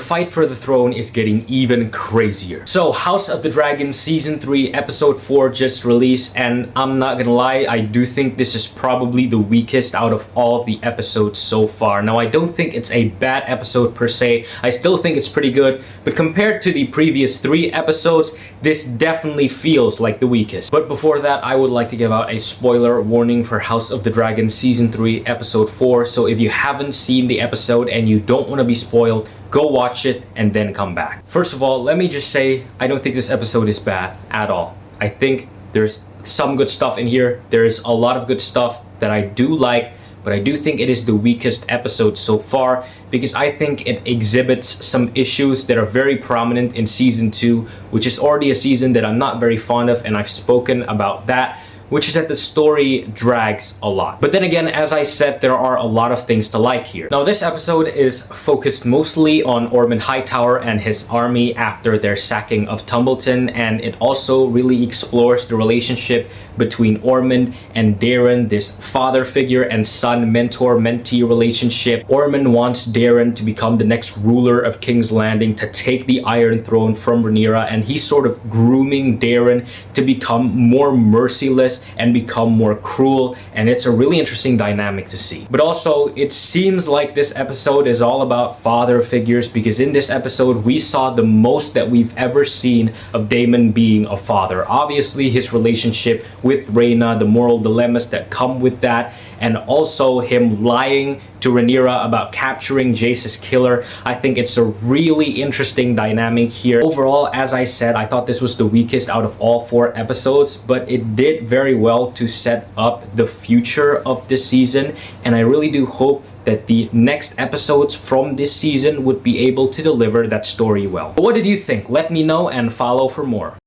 fight for the throne is getting even crazier. So House of the Dragon Season 3 Episode 4 just released, and I'm not gonna lie, I do think this is probably the weakest out of all the episodes so far. Now, I don't think it's a bad episode per se. I still think it's pretty good, but compared to the previous 3 episodes, this definitely feels like the weakest. But before that, I would like to give out a spoiler warning for House of the Dragon Season 3 Episode 4. So if you haven't seen the episode and you don't want to be spoiled, go watch it and then come back. First of all, let me just say, I don't think this episode is bad at all. I think there's some good stuff in here. There's a lot of good stuff that I do like, but I do think it is the weakest episode so far because I think it exhibits some issues that are very prominent in Season 2, which is already a season that I'm not very fond of, and I've spoken about that, which is that the story drags a lot. But then again, as I said, there are a lot of things to like here. Now, this episode is focused mostly on Ormond Hightower and his army after their sacking of Tumbleton, and it also really explores the relationship between Ormond and Daeron, this father figure and son mentor-mentee relationship. Ormond wants Daeron to become the next ruler of King's Landing, to take the Iron Throne from Rhaenyra, and he's sort of grooming Daeron to become more merciless and become more cruel, and it's a really interesting dynamic to see. But also, it seems like this episode is all about father figures, because in this episode we saw the most that we've ever seen of Daemon being a father. Obviously, his relationship with Rhaena, the moral dilemmas that come with that, and also him lying to Rhaenyra about capturing Jace's killer. I think it's a really interesting dynamic here. Overall, as I said, I thought this was the weakest out of all 4 episodes, but it did very well to set up the future of this season, and I really do hope that the next episodes from this season would be able to deliver that story well. But what did you think? Let me know and follow for more.